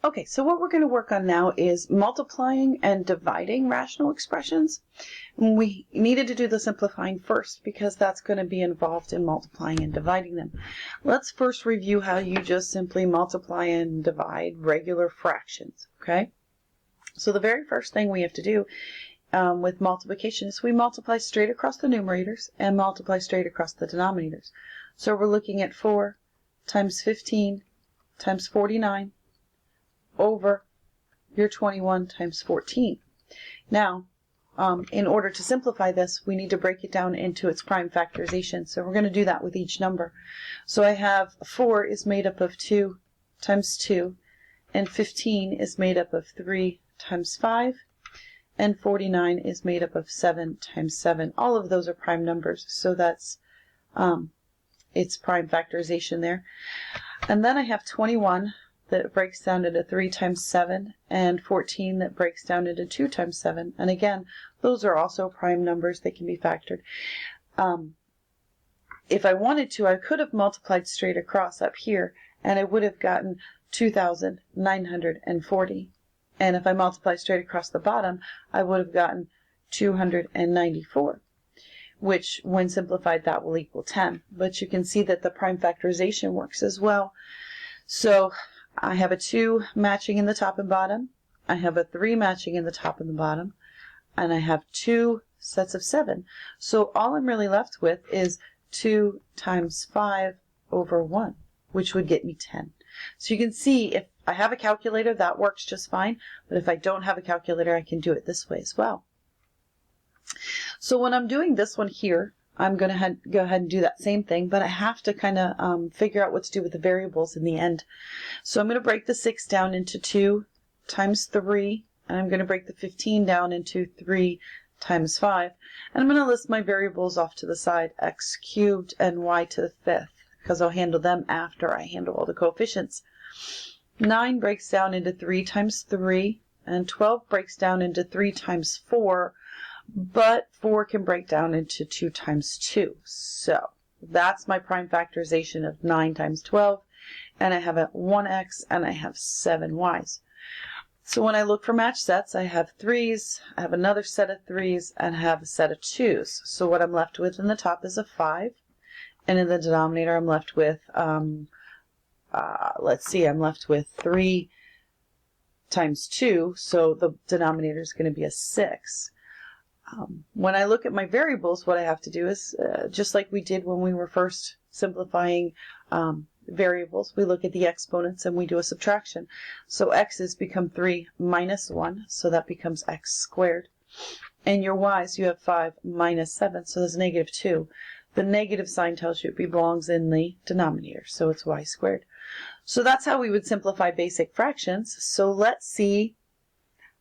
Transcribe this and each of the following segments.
Okay, so what we're going to work on now is multiplying and dividing rational expressions. We needed to do the simplifying first because that's going to be involved in multiplying and dividing them. Let's first review how you just simply multiply and divide regular fractions, okay? So the very first thing we have to do with multiplication is we multiply straight across the numerators and multiply straight across the denominators. So we're looking at 4 times 15 times 49 over your 21 times 14. Now, in order to simplify this, we need to break it down into its prime factorization. So we're going to do that with each number. So I have 4 is made up of 2 times 2, and 15 is made up of 3 times 5, and 49 is made up of 7 times 7. All of those are prime numbers, so that's its prime factorization there. And then I have 21 that breaks down into 3 times 7, and 14 that breaks down into 2 times 7. And again, those are also prime numbers that can be factored. If I wanted to, I could have multiplied straight across up here, and I would have gotten 2,940. And if I multiply straight across the bottom, I would have gotten 294, which when simplified, that will equal 10. But you can see that the prime factorization works as well. So I have a 2 matching in the top and bottom, I have a 3 matching in the top and the bottom, and I have 2 sets of 7. So all I'm really left with is 2 times 5 over 1, which would get me 10. So you can see if I have a calculator, that works just fine, but if I don't have a calculator, I can do it this way as well. So when I'm doing this one here, I'm going to go ahead and do that same thing, but I have to kind of figure out what to do with the variables in the end. So I'm going to break the 6 down into 2 times 3, and I'm going to break the 15 down into 3 times 5, and I'm going to list my variables off to the side, x cubed and y to the 5th, because I'll handle them after I handle all the coefficients. 9 breaks down into 3 times 3, and 12 breaks down into 3 times 4, but 4 can break down into 2 times 2. So that's my prime factorization of 9 times 12, and I have a 1x and I have 7 y's. So when I look for match sets, I have 3's, I have another set of 3's, and I have a set of 2's. So what I'm left with in the top is a 5, and in the denominator I'm left with, let's see, I'm left with 3 times 2, so the denominator is going to be a 6. When I look at my variables, what I have to do is, just like we did when we were first simplifying variables, we look at the exponents and we do a subtraction. So x's become 3 minus 1, so that becomes x squared. And your y's, you have 5 minus 7, so there's negative 2. The negative sign tells you it belongs in the denominator, so it's y squared. So that's how we would simplify basic fractions. So let's see,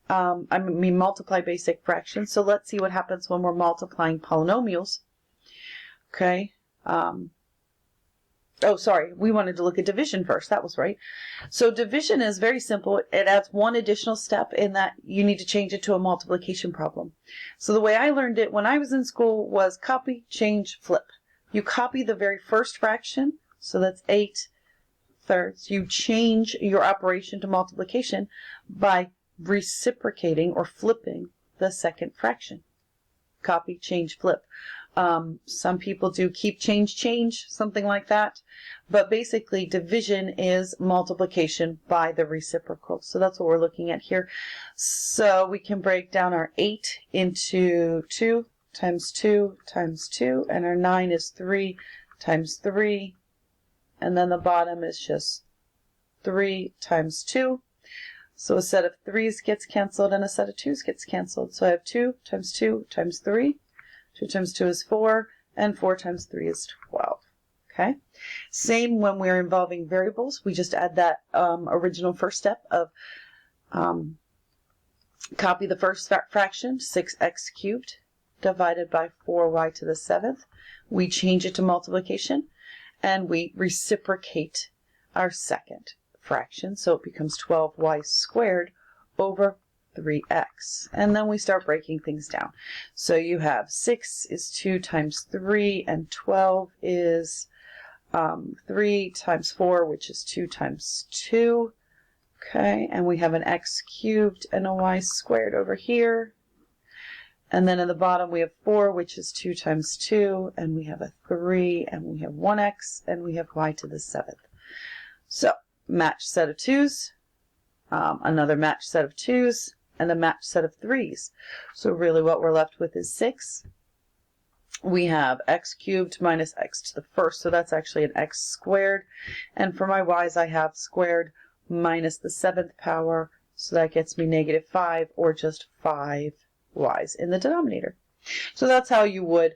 multiply basic fractions. So let's see what happens when we're multiplying polynomials. Okay. Oh, sorry, we wanted to look at division first. That was right. So division is very simple. It adds one additional step in that you need to change it to a multiplication problem. So the way I learned it when I was in school was copy, change, flip. You copy the very first fraction, so that's 8/3. You change your operation to multiplication by reciprocating or flipping the second fraction. Copy, change, flip. Some people do keep, change, change, something like that. But basically, division is multiplication by the reciprocal. So that's what we're looking at here. So we can break down our 8 into 2 times 2 times 2. And our 9 is 3 times 3. And then the bottom is just 3 times 2. So a set of 3's gets canceled and a set of 2's gets canceled. So I have 2 times 2 times 3. 2 times 2 is 4, and 4 times 3 is 12. Okay. Same when we're involving variables. We just add that original first step of copy the first fraction, 6x cubed, divided by 4y to the 7th. We change it to multiplication, and we reciprocate our second fraction, so it becomes 12y squared over 3x. And then we start breaking things down. So you have 6 is 2 times 3, and 12 is 3 times 4, which is 2 times 2. Okay, and we have an x cubed and a y squared over here. And then in the bottom we have 4, which is 2 times 2, and we have a 3, and we have 1x, and we have y to the 7th. So, matched set of 2's, another matched set of 2's, and a matched set of 3's. So really what we're left with is 6. We have x cubed minus x to the first, so that's actually an x squared. And for my y's, I have squared minus the 7th power, so that gets me negative 5, or just 5 y's in the denominator. So that's how you would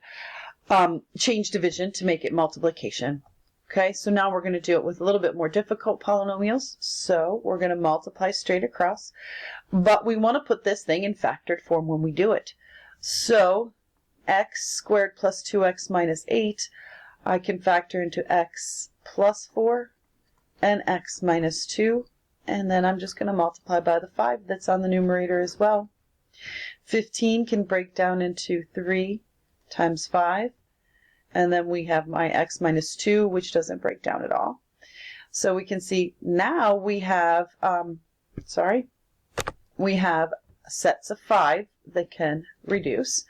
change division to make it multiplication. Okay, so now we're going to do it with a little bit more difficult polynomials. So we're going to multiply straight across, but we want to put this thing in factored form when we do it. So x squared plus 2x minus 8, I can factor into x plus 4 and x minus 2, and then I'm just going to multiply by the 5 that's on the numerator as well. 15 can break down into 3 times 5, and then we have my x minus 2, which doesn't break down at all. So we can see now we have, we have sets of 5 that can reduce,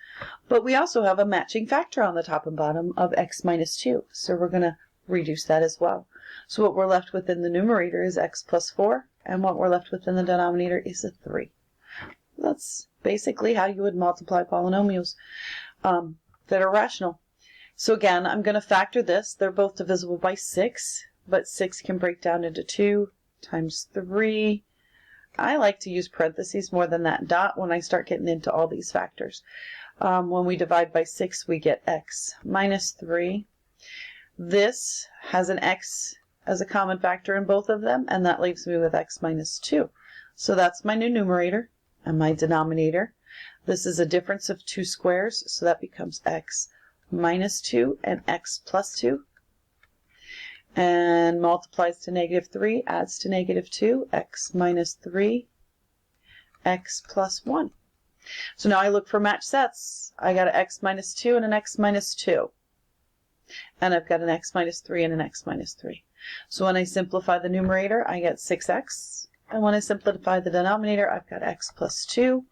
but we also have a matching factor on the top and bottom of x minus 2, so we're going to reduce that as well. So what we're left with in the numerator is x plus 4, and what we're left with in the denominator is a 3. That's basically how you would multiply polynomials that are rational. So again, I'm going to factor this. They're both divisible by 6, but 6 can break down into 2 times 3. I like to use parentheses more than that dot when I start getting into all these factors. When we divide by 6, we get x minus 3. This has an x as a common factor in both of them, and that leaves me with x minus 2. So that's my new numerator and my denominator. This is a difference of 2 squares, so that becomes x minus 2 and x plus 2. And multiplies to negative 3, adds to negative 2, x minus 3, x plus 1. So now I look for matched sets. I got an x minus 2 and an x minus 2. And I've got an x minus 3 and an x minus 3. So when I simplify the numerator, I get 6x. And when I simplify the denominator, I've got x plus 2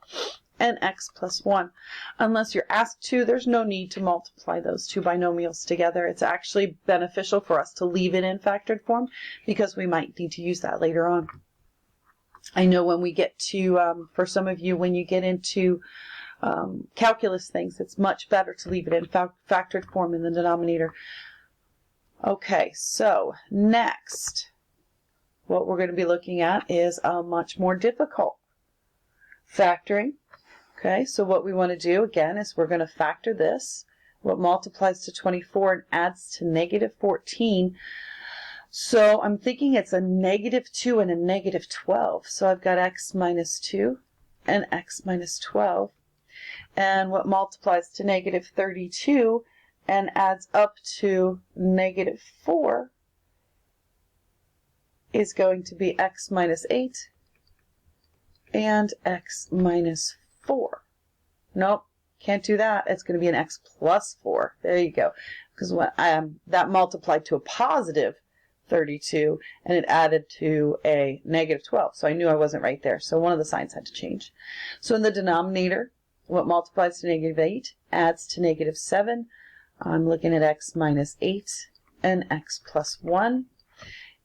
and x plus 1. Unless you're asked to, there's no need to multiply those two binomials together. It's actually beneficial for us to leave it in factored form because we might need to use that later on. I know when we get to, for some of you, when you get into calculus things, it's much better to leave it in factored form in the denominator. Okay, so next, what we're going to be looking at is much more difficult. Factoring. Okay, so what we want to do again is we're going to factor this. What multiplies to 24 and adds to negative 14. So I'm thinking it's a negative 2 and a negative 12. So I've got x minus 2 and x minus 12. And what multiplies to negative 32 and adds up to negative 4 is going to be x minus 8 and x minus 4. Nope, can't do that. It's going to be an x plus 4. There you go. Because when that multiplied to a positive 32 and it added to a negative 12. So I knew I wasn't right there. So one of the signs had to change. So in the denominator, what multiplies to negative 8 adds to negative 7. I'm looking at x minus 8 and x plus 1.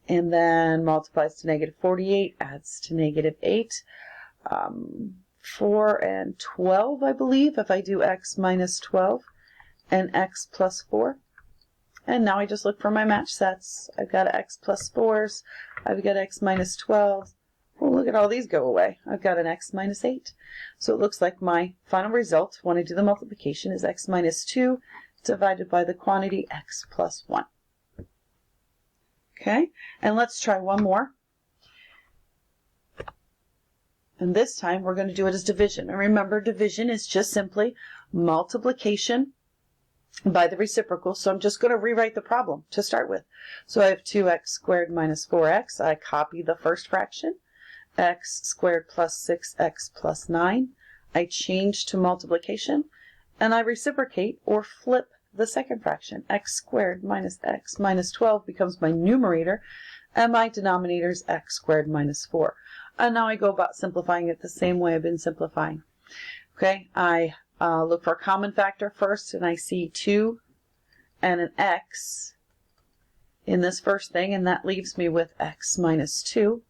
And then multiplies to negative 48, adds to negative 8. 4 and 12, I believe, if I do x minus 12 and x plus 4. And now I just look for my match sets. I've got x plus 4s. I've got x minus 12. Well, look at all these go away. I've got an x minus 8. So it looks like my final result when I do the multiplication is x minus 2 divided by the quantity x plus 1. Okay, and let's try one more. And this time we're going to do it as division. And remember, division is just simply multiplication by the reciprocal. So I'm just going to rewrite the problem to start with. So I have 2x squared minus 4x. I copy the first fraction. X squared plus 6x plus 9. I change to multiplication. And I reciprocate or flip the second fraction. X squared minus x minus 12 becomes my numerator. and my denominator is x squared minus 4. And now I go about simplifying it the same way I've been simplifying. Okay, I look for a common factor first, and I see 2 and an x in this first thing, and that leaves me with x minus 2.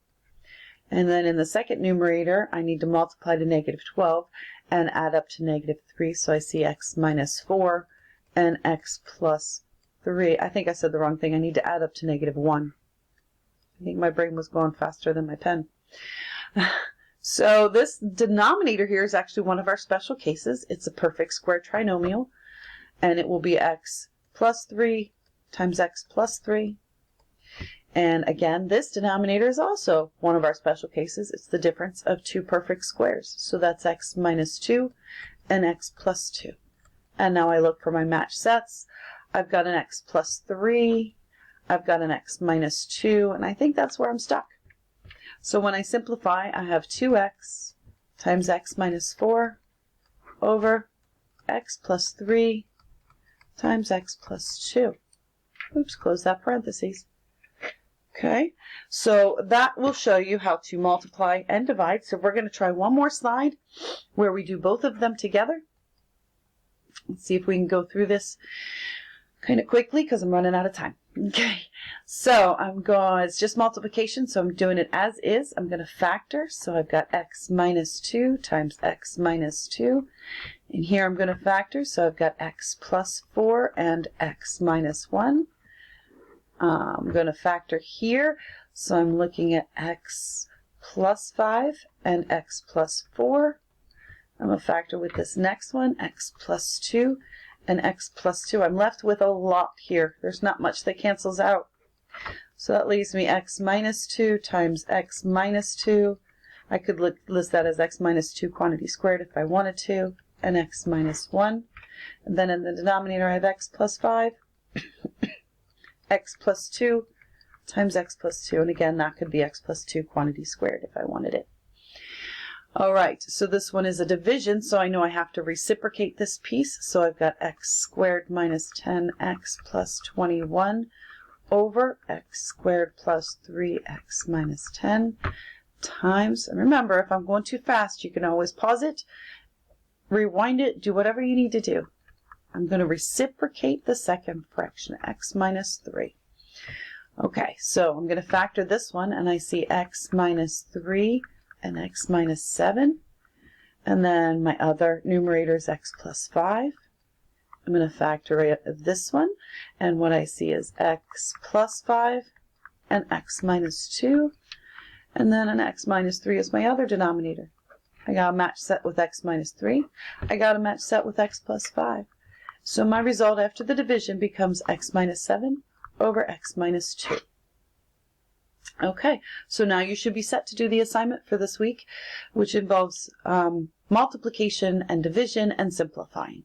And then in the second numerator, I need to multiply to negative 12 and add up to negative 3. So I see x minus 4 and x plus 3. I think I said the wrong thing. I need to add up to negative 1. I think my brain was going faster than my pen. So this denominator here is actually one of our special cases. It's a perfect square trinomial, and it will be x plus 3 times x plus 3. And again, this denominator is also one of our special cases. It's the difference of two perfect squares. So that's x minus 2 and x plus 2. And now I look for my matched sets. I've got an x plus 3. I've got an x minus 2. And I think that's where I'm stuck. So when I simplify, I have 2x times x minus 4 over x plus 3 times x plus 2. Oops, close that parentheses. Okay, so that will show you how to multiply and divide. So we're going to try one more slide where we do both of them together. Let's see if we can go through this kind of quickly because I'm running out of time. Okay, so it's just multiplication, so I'm doing it as is. I'm going to factor, so I've got x minus 2 times x minus 2. And here I'm going to factor, so I've got x plus 4 and x minus 1. I'm going to factor here, so I'm looking at x plus 5 and x plus 4. I'm going to factor with this next one, x plus 2 and x plus 2. I'm left with a lot here. There's not much that cancels out. So that leaves me x minus 2 times x minus 2. I could list that as x minus 2 quantity squared if I wanted to, and x minus 1. And then in the denominator I have x plus 5. X plus 2 times x plus 2. And again, that could be x plus 2 quantity squared if I wanted it. All right, so this one is a division, so I know I have to reciprocate this piece. So I've got x squared minus 10x plus 21 over x squared plus 3x minus 10 times, and remember, if I'm going too fast, you can always pause it, rewind it, do whatever you need to do. I'm going to reciprocate the second fraction, x minus 3. Okay, so I'm going to factor this one, and I see x minus 3 and x minus 7. And then my other numerator is x plus 5. I'm going to factor this one, and what I see is x plus 5 and x minus 2. And then an x minus 3 is my other denominator. I got a match set with x minus 3. I got a match set with x plus 5. So my result after the division becomes x minus 7 over x minus 2. Okay, so now you should be set to do the assignment for this week, which involves multiplication and division and simplifying.